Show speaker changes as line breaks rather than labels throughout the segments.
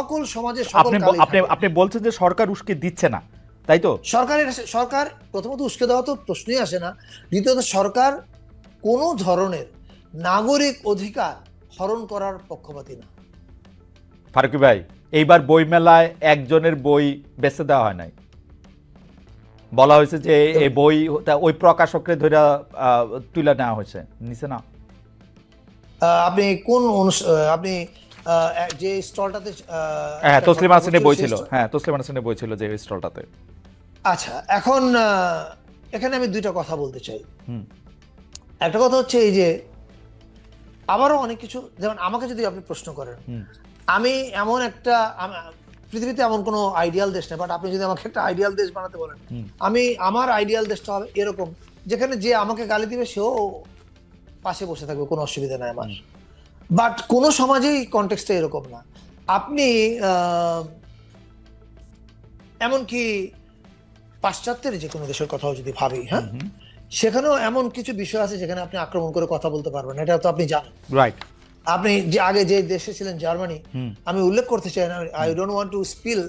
সকল সমাজের সকল
আপনি আপনি বলছেন যে সরকার উস্কে দিচ্ছে না, তাই তো?
সরকার প্রথমত উস্কে দেওয়া তো প্রশ্নই আসে না। দ্বিতীয়ত সরকার কোনো ধরনের নাগরিক অধিকার হরণ করার পক্ষপাতী না।
ফারুকী ভাই, এইবার বই মেলায় একজনের বই বেচতে দেওয়া হয় নাই, বলা হয়েছে যে এই বই ওই প্রকাশকরে ধরে তুলে নেওয়া হয়েছে, নিচে না?
আপনি কোন আপনি যে স্টলটাতে
হ্যাঁ, তসলিমা নাসরিনের বই ছিল। হ্যাঁ, তসলিমা নাসরিনের বই ছিল যে স্টলটাতে।
আচ্ছা, এখন এখানে আমি দুইটা কথা বলতে চাই। একটা কথা হচ্ছে এই যে আবারও অনেক কিছু, যেমন আমাকে যদি আপনি প্রশ্ন করেন, আমি এমন একটা, পৃথিবীতে এমন কোনো আইডিয়াল দেশ নেই, বাট আপনি যদি আমাকে একটা আইডিয়াল দেশ বানাতে বলেন, আমার আইডিয়াল দেশটা হবে এরকম যেখানে যে আমাকে গালি দিবে সেও পাশে বসে থাকবে, কোনো অসুবিধা নাই আমার। বাট কোনো সমাজেই কনটেক্সটে এরকম না। আপনি এমনকি পাশ্চাত্যের যে কোনো দেশের কথাও যদি ভাবি, হ্যাঁ, সেখানেও এমন কিছু বিষয় আছে যেখানে আপনি আক্রমণ করে কথা বলতে পারবেন, এটা তো আপনি জানেন।
রাইট।
আপনি যে আগে যে দেশে ছিলেন জার্মানি, আমি উল্লেখ করতে চাই না, I don't want to spill,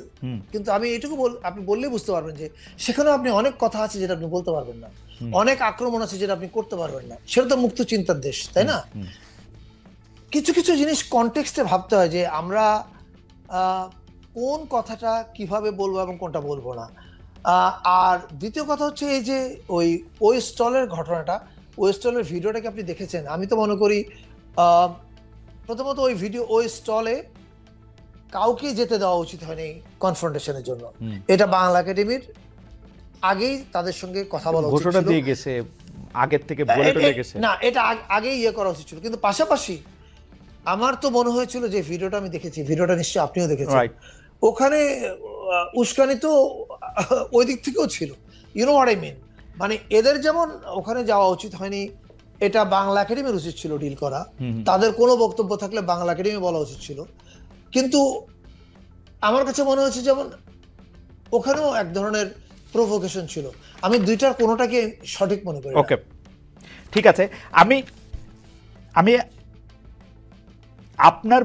কিন্তু আমি এটুকু আপনি বললেই বুঝতে পারবেন যে সেখানেও আপনি অনেক কথা আছে যেটা আপনি বলতে পারবেন না, অনেক আক্রমণ আছে যেটা আপনি করতে পারবেন না। সেটা তো মুক্ত চিন্তার দেশ, তাই না? কিছু কিছু জিনিস কনটেক্সটে ভাবতে হয় যে আমরা কোন কথাটা কিভাবে বলবো এবং কোনটা বলবো না। আর দ্বিতীয় কথা হচ্ছে এই যে ওই স্টলের ঘটনাটা, ওই স্টলের ভিডিওটাকে আপনি দেখেছেন? আমি তো মনে করি প্রথমত ওই স্টলে কাউকে যেতে দেওয়া উচিত হয়নি কনফ্রন্টেশনের জন্য। এটা বাংলা একাডেমির আগেই তাদের সঙ্গে কথা বলা উচিত ছিল,
দিয়ে গেছে আগের থেকে বলে টলে গেছে
না, এটা আগেই করা উচিত ছিল। কিন্তু পাশাপাশি আমার তো মনে হয়েছিল যে ভিডিওটা আমি দেখেছি, ভিডিওটা নিশ্চয়ই আপনিও দেখেছেন, ওখানে উস্কানি তো ওই দিক থেকেও ছিল। You know what I mean? মানে এদের যেমন ওখানে যাওয়া উচিত হয়নি, এটা বাংলা একাডেমির উচিত ছিল ডিল করা। তাদের কোনো বক্তব্য থাকলে বাংলা একাডেমি বলা উচিত ছিল। কিন্তু আমার কাছে মনে হচ্ছে যেমন ওখানেও এক ধরনের প্রভোকেশন ছিল। আমি দুইটার কোনোটাকে সঠিক মনে করি।
ওকে, ঠিক আছে। আমি আপনার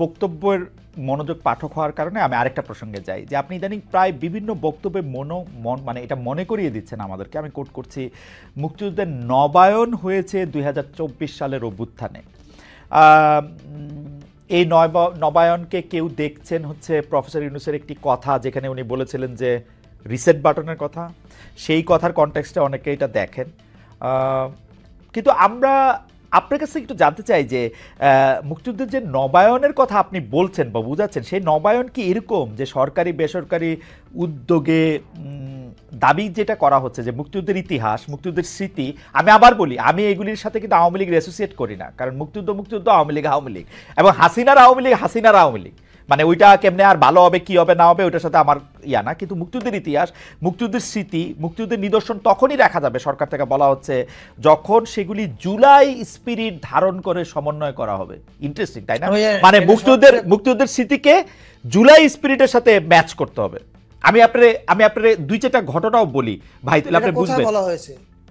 বক্তব্যের মনোযোগ পাঠক হওয়ার কারণে আমি আরেকটা প্রসঙ্গে যাই, যে আপনি ইদানিং প্রায় বিভিন্ন বক্তব্যে মানে এটা মনে করিয়ে দিচ্ছেন আমাদেরকে, আমি কোট করছি, মুক্তিযুদ্ধের নবায়ন হয়েছে 2024 সালের অভ্যুত্থানে। এই নবায়নকে কেউ দেখছেন হচ্ছে প্রফেসর ইউনূসের একটি কথা, যেখানে উনি বলেছিলেন যে রিসেট বাটনের কথা, সেই কথার কনটেক্সটে অনেকে এটা দেখেন। কিন্তু আমরা আপনার কাছে একটু জানতে চাই যে মুক্তিযুদ্ধের যে নবায়নের কথা আপনি বলছেন বা বুঝাচ্ছেন, সেই নবায়ন কি এরকম যে সরকারি বেসরকারি উদ্যোগে দাবি যেটা করা হচ্ছে যে মুক্তিযুদ্ধের ইতিহাস, মুক্তিযুদ্ধের স্মৃতি, আমি আবার বলি, আমি এগুলির সাথে কিন্তু আওয়ামী লীগ অ্যাসোসিয়েট করি না, কারণ মুক্তিযুদ্ধ আওয়ামী লীগ এবং হাসিনার আওয়ামী লীগ, মানে ওইটা কেমনে আর ভালো হবে কি হবে না হবে ওইটার সাথে আমার না। কিন্তু মুক্তিযুদ্ধের ইতিহাস, মুক্তিযুদ্ধের স্মৃতি, মুক্তিযুদ্ধের নিদর্শন তখনই রাখা যাবে, সরকার থেকে বলা হচ্ছে, যখন সেগুলি জুলাই স্পিরিট ধারণ করে সমন্বয় করা হবে। ইন্টারেস্টিং, তাই না? মানে মুক্তিযুদ্ধের স্মৃতিকে জুলাই স্পিরিটের সাথে ম্যাচ করতে হবে। আমি আপনার দুই চারটা ঘটনাও বলি ভাই, তাহলে আপনি বুঝবেন।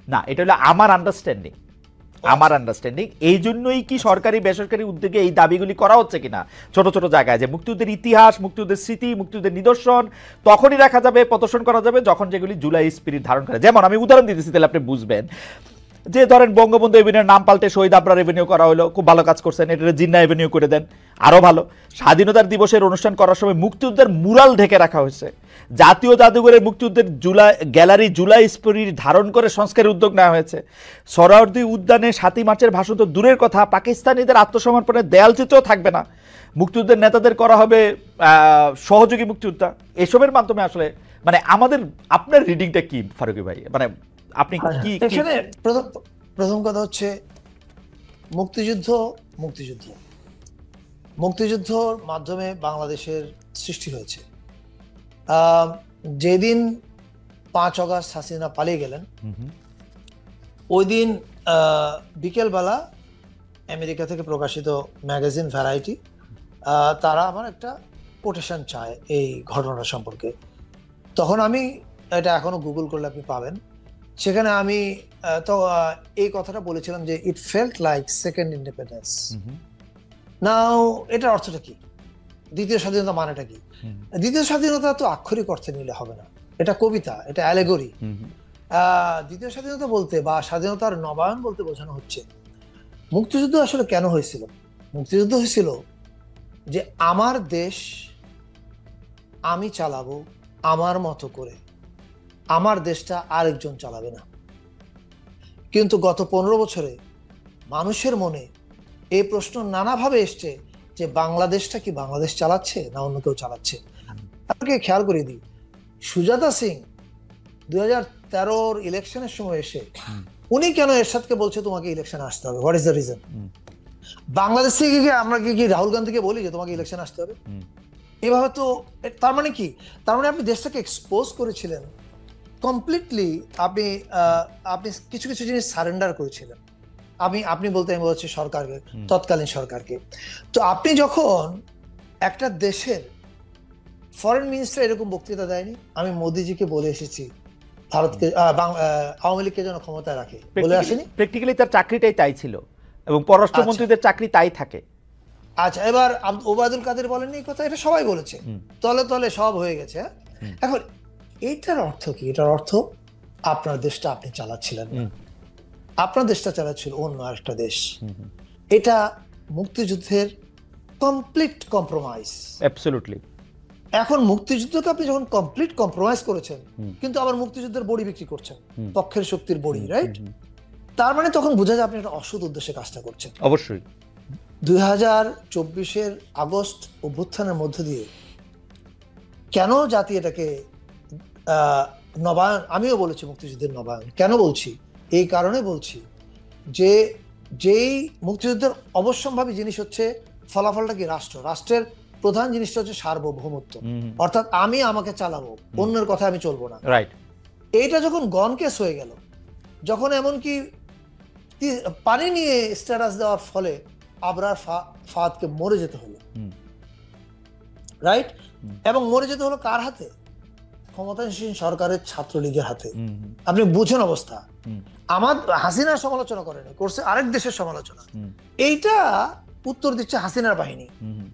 না, এটা হলো আমার আন্ডারস্ট্যান্ডিং। এই জন্যই কি সরকারি বেসরকারি উদ্যোগে এই দাবিগুলি করা হচ্ছে কিনা ছোট ছোট জায়গায়, যে মুক্তিযুদ্ধের ইতিহাস, মুক্তিযুদ্ধের স্মৃতি, মুক্তিযুদ্ধের নিদর্শন তখনই রাখা যাবে, প্রদর্শন করা যাবে যখন যেগুলি জুলাই স্পিরিট ধারণ করে। যেমন আমি উদাহরণ দিতেছি, তাহলে আপনি বুঝবেন। যে ধরেন বঙ্গবন্ধু এভিনিউর নাম পাল্টে শহীদ আবরার এভিনিউ করা হলো, খুব ভালো কাজ করছেন, এটা জিন্না এভিনিউ করে দেন, আরো ভালো। স্বাধীনতার দিবসের অনুষ্ঠান করার সময় মুক্তিযুদ্ধের মুরাল ঢেকে রাখা হয়েছে। জাতীয় জাদুঘরের মুক্তিযুদ্ধের গ্যালারি জুলাই স্পিরিট ধারণ করে সংস্কারের উদ্যোগ নেওয়া হয়েছে। সোহরাওয়ার্দী উদ্যানে 7ই মার্চের ভাষণ তো দূরের কথা, পাকিস্তানিদের আত্মসমর্পণের দেয়ালচিত্রও থাকবে না। মুক্তিযুদ্ধের নেতাদের করা হবে সহযোগী মুক্তিযোদ্ধা। এসবের মাধ্যমে আসলে মানে আপনার রিডিংটা কি ফারুকী ভাই? মানে আপনি কি
এখানে প্রথম কথা হচ্ছে মুক্তিযুদ্ধর মাধ্যমে বাংলাদেশের সৃষ্টি হয়েছে। যেদিন 5 আগস্ট হাসিনা পালিয়ে গেলেন, ওই দিন বিকেলবেলা আমেরিকা থেকে প্রকাশিত ম্যাগাজিন ভ্যারাইটি তারা আমার একটা কোটেশন চায় এই ঘটনা সম্পর্কে। তখন আমি এটা এখনো গুগল করলে আপনি পাবেন, সেখানে আমি তো এই কথাটা বলেছিলাম যে it felt like second independence. Now এটার অর্থটা কি? দ্বিতীয় স্বাধীনতা মানেটা কি? দ্বিতীয় স্বাধীনতা তো আক্ষরিক অর্থে নিলে হবে না, এটা কবিতা, এটা অ্যালেগরি। দ্বিতীয় স্বাধীনতা বলতে বা স্বাধীনতার নবায়ন বলতে বোঝানো হচ্ছে মুক্তিযুদ্ধ আসলে কেন হয়েছিল। মুক্তিযুদ্ধ হয়েছিল যে আমার দেশ আমি চালাবো আমার মতো করে, আমার দেশটা আরেকজন চালাবে না। কিন্তু গত 15 বছরে মানুষের মনে এই প্রশ্ন নানাভাবে এসছে যে বাংলাদেশটা কি বাংলাদেশ চালাচ্ছে না অন্য কেউ চালাচ্ছে। আপনাকে খেয়াল করে দিই, সুজাতা সিং 2013 ইলেকশনের সময় এসে উনি কেন এরশাদকে বলছে তোমাকে ইলেকশনে আসতে হবে, what is the reason? Bangladesh থেকে কি আমরা কি রাহুল গান্ধীকে বলি যে তোমাকে ইলেকশনে আসতে হবে? এভাবে তো, তার মানে কি? তার মানে আপনি দেশটাকে এক্সপোজ করেছিলেন কমপ্লিটলি, আপনি কিছু কিছু জিনিস সারেন্ডার করেছিলেন। আপনি বলতে আমি বলছি সরকারকে, তৎকালীন সরকারকে। তো আপনি যখন একটা দেশের ফরেন মিনিস্টার এরকম বক্তৃতা দেয়নি, আমি মোদিজিকে বলে এসেছি ভারতকে আওয়ামী লীগকে যেন ক্ষমতায় রাখে, বলে আসেনি?
প্র্যাকটিক্যালি তার চাকরিটাই তাই ছিল এবং পররাষ্ট্রমন্ত্রীদের চাকরি তাই থাকে।
আচ্ছা, এবার ওবায়দুল কাদের বলেননি এই কথা? এটা সবাই বলেছে, তলে তলে সব হয়ে গেছে। এখন এটার অর্থ কি? এটার অর্থ আপনার দেশটা আপনি চালাচ্ছিলেন না, আপনার দেশটা চালাচ্ছিল অন্য আরেকটা দেশ। এটা মুক্তিযুদ্ধের কমপ্লিট কম্প্রোমাইজ।
অ্যাবসলিউটলি।
এখন মুক্তিযুদ্ধকে আপনি যখন কমপ্লিট কম্প্রোমাইজ করেছেন, কিন্তু আবার মুক্তিযুদ্ধের বড়ি বিক্রি করছেন, পক্ষের শক্তির বড়ি, রাইট? তার মানে তখন বোঝা যায় আপনি একটা অসৎ উদ্দেশ্যে কাজটা করছেন।
অবশ্যই
2024 আগস্ট অভ্যুত্থানের মধ্য দিয়ে কেন জাতি এটাকে নবায়ন, আমিও বলেছি মুক্তিযুদ্ধের নবায়ন কেন বলছি, এই কারণে বলছি যে যেই মুক্তিযুদ্ধের অবশ্যম্ভাবী জিনিস হচ্ছে ফলাফলটা কি? রাষ্ট্রের প্রধান জিনিসটা হচ্ছে সার্বভৌমত্ব, অর্থাৎ আমি আমাকে চালাবো, অন্যের কথা আমি চলবো না,
রাইট?
এইটা যখন গন কেস হয়ে গেল, যখন এমনকি পানি নিয়ে স্ট্যাটাস দেওয়ার ফলে আবরার ফাহাদকে মরে যেতে হলো, রাইট? এবং মরে যেতে হলো কার হাতে? ক্ষমতাসীন সরকারের ছাত্রলীগের হাতে। আপনি বুঝেন অবস্থা। আমার হাসিনার সমালোচনা করেনি, করছে আরেক দেশের সমালোচনা। এইটা উত্তর দিচ্ছে হাসিনার বাহিনী।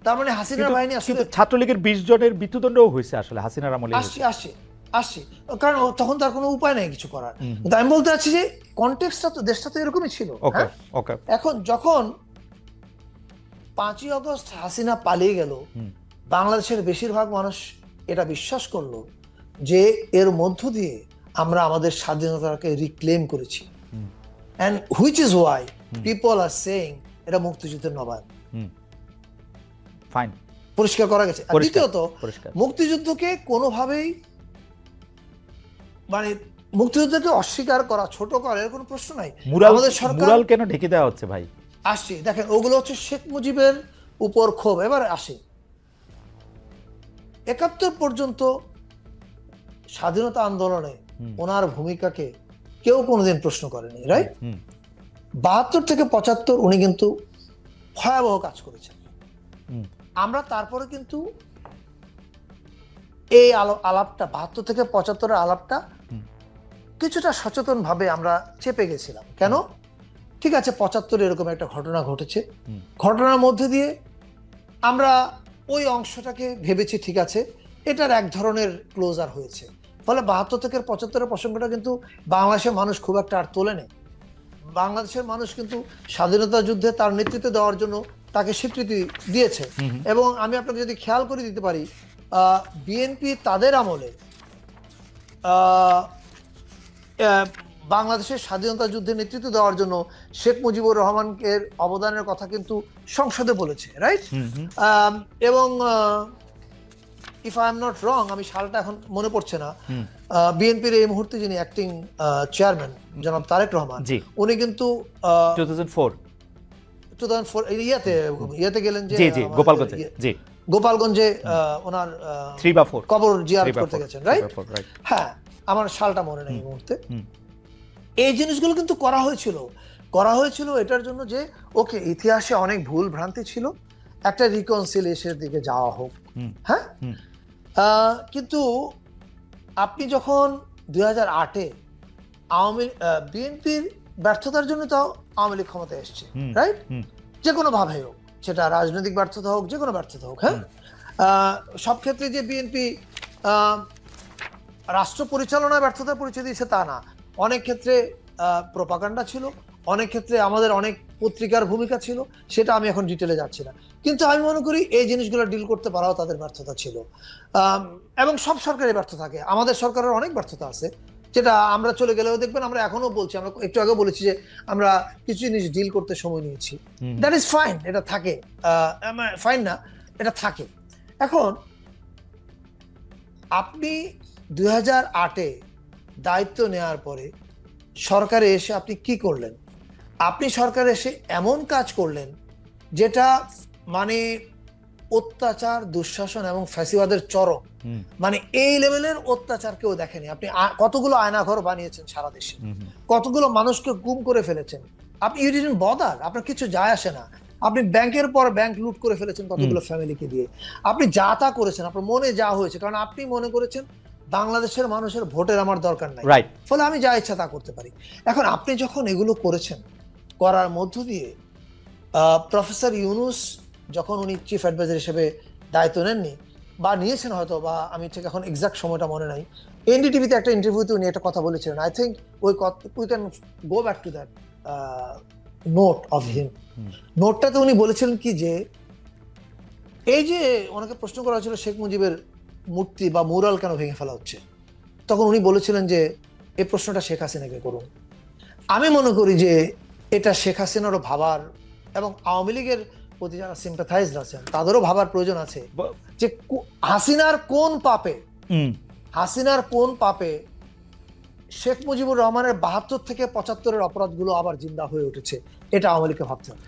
তার মানে হাসিনার বাহিনী আসলে
ছাত্রলীগের 20 জনের মৃত্যুদণ্ডও হয়েছে আসলে হাসিনার আমলে।
আসছে কারণ তখন তার কোনো উপায় নাই কিছু করার। কিন্তু আমি বলতে চাচ্ছি যে কনটেক্সটটা তো, দেশটা তো এরকমই ছিল। এখন যখন 5ই আগস্ট হাসিনা পালিয়ে গেল, বাংলাদেশের বেশিরভাগ মানুষ এটা বিশ্বাস করলো যে এর মধ্য দিয়ে আমরা আমাদের স্বাধীনতাকে রিক্লেম করেছি, and which is why people are saying এটা মুক্তিযুদ্ধের নবায়ন।
ফাইন,
পরিষ্কার করা গেছে। দ্বিতীয়ত, মুক্তিযুদ্ধকে কোনোভাবেই মানে মুক্তিযুদ্ধকে অস্বীকার করা, ছোট করা এর কোনো প্রশ্ন নাই।
আমাদের সরকার মুরাল কেন ঢেকে দেওয়া হচ্ছে ভাই?
আসছি, দেখেন ওগুলো হচ্ছে শেখ মুজিবের উপর ক্ষোভ। এবার আসি, 71 পর্যন্ত স্বাধীনতা আন্দোলনে ওনার ভূমিকাকে কেউ কোনোদিন প্রশ্ন করেনি, রাইট? 72 থেকে 75 উনি কিন্তু ভয়াবহ কাজ করেছেন। আমরা তারপরে কিন্তু এই আলাপটা 72 থেকে 75 আলাপটা কিছুটা সচেতন ভাবে আমরা চেপে গেছিলাম। কেন? ঠিক আছে, 75 এরকম একটা ঘটনা ঘটেছে, ঘটনার মধ্যে দিয়ে আমরা ওই অংশটাকে ভেবেছি ঠিক আছে, এটার এক ধরনের ক্লোজার হয়েছে। ফলে 72 থেকে 75 প্রসঙ্গটা কিন্তু বাংলাদেশের মানুষ খুব একটা আর তোলে নেই। বাংলাদেশের মানুষ কিন্তু স্বাধীনতা যুদ্ধে তার নেতৃত্ব দেওয়ার জন্য তাকে স্বীকৃতি দিয়েছে। এবং আমি আপনাকে যদি খেয়াল করে দিতে পারি, বিএনপি তাদের আমলে বাংলাদেশের স্বাধীনতা যুদ্ধে নেতৃত্ব দেওয়ার জন্য শেখ মুজিবুর রহমানকে অবদানের কথা কিন্তু সংসদে বলেছে, রাইট? এবং if I am not wrong, আমি সালটা এখন মনে পড়ছে না, বিএনপির এই মুহূর্তে যিনি অ্যাক্টিং চেয়ারম্যান জনাব তারেক রহমান, উনি কিন্তু 2004 ইয়াতে গেলেন যে গোপালগঞ্জে ওনার
3 বা 4
কবর জিয়ারত করতে গেছেন, রাইট? হ্যাঁ, আমার সালটা মনে নেই এই মুহূর্তে। এই জিনিসগুলো কিন্তু করা হয়েছিল এটার জন্য যে ওকে, ইতিহাসে অনেক ভুল ভ্রান্তি ছিল, একটা রিকনসিলিয়েশনের দিকে যাওয়া হোক। হ্যাঁ, কিন্তু আপনি যখন 2008-এ বিএনপির ব্যর্থতার জন্য তো আওয়ামী লীগ ক্ষমতায় এসছে, রাইট? যে কোনো ভাবে হোক, সেটা রাজনৈতিক ব্যর্থতা হোক, যে কোনো ব্যর্থতা হোক, হ্যাঁ, সব ক্ষেত্রে যে বিএনপি রাষ্ট্র পরিচালনায় ব্যর্থতার পরিচয় দিয়েছে তা না, অনেক ক্ষেত্রে প্রোপাগান্ডা ছিল, অনেক ক্ষেত্রে আমাদের অনেক পত্রিকার ভূমিকা ছিল, সেটা আমি এখন ডিটেলে যাচ্ছি না। কিন্তু আমি মনে করি এই জিনিসগুলো ডিল করতে পারাও তাদের ব্যর্থতা ছিল। এবং সব সরকারের ব্যর্থ থাকে, আমাদের সরকারের অনেক ব্যর্থতা আছে, যেটা আমরা চলে গেলেও দেখবেন আমরা এখনো বলছি, আমরা একটু আগে বলেছি যে আমরা কিছু জিনিস ডিল করতে সময় নিয়েছি। দ্যাট ইজ ফাইন, এটা থাকে, ফাইন না, এটা থাকে। এখন আপনি 2008-এ দায়িত্ব নেওয়ার পরে সরকারে এসে আপনি কি করলেন? আপনি সরকারে এসে এমন কাজ করলেন যেটা মানে অত্যাচার, দুঃশাসন এবং ফ্যাসিবাদের চরম, মানে এই লেভেলের অত্যাচার কেউ দেখেনি। আপনি কতগুলো আয়নাঘর বানিয়েছেন সারা দেশে, কতগুলো মানুষকে গুম করে ফেলেছেন, আপনি ইউ ডিডন্ট বদার, আপনার কিছু যায় আসে না। আপনি ব্যাংকের পর ব্যাংক লুট করে ফেলেছেন কতগুলো ফ্যামিলিকে দিয়ে, আপনি যা তা করেছেন, আপনার মনে যা হয়েছে, কারণ আপনি মনে করেছেন বাংলাদেশের মানুষের ভোটের আমার দরকার নাই, ফলে আমি যা ইচ্ছা তা করতে পারি। এখন আপনি যখন এগুলো করেছেন, করার মধ্য দিয়ে প্রফেসর ইউনূস যখন উনি চিফ অ্যাডভাইজার হিসেবে দায়িত্ব নেননি, বা নিয়েছেন হয়তো, বা আমি ঠিক এখন এক্সাক্ট সময়টা মনে নাই, এনডিটিভিতে একটা ইন্টারভিউতে উনি একটা কথা বলেছিলেন। I think we can go back to that note of him. নোটটাতে উনি বলেছিলেন কি যে, এই যে ওনাকে প্রশ্ন করা হয়েছিল শেখ মুজিবের মূর্তি বা মুরাল কেন ভেঙে ফেলা হচ্ছে, তখন উনি বলেছিলেন যে এই প্রশ্নটা শেখ হাসিনাকে করুন। আমি মনে করি যে এটা শেখ হাসিনারও ভাবার, এবং আওয়ামী লীগের প্রতি যারা সিম্প্যাথাইজড আছেন তাদেরও ভাবার প্রয়োজন আছে যে হাসিনার কোন পাপে শেখ মুজিবুর রহমানের 72 থেকে 75-এর অপরাধগুলো আবার জিন্দা হয়ে উঠেছে, এটা আওয়ামী লীগকে ভাবতে হবে।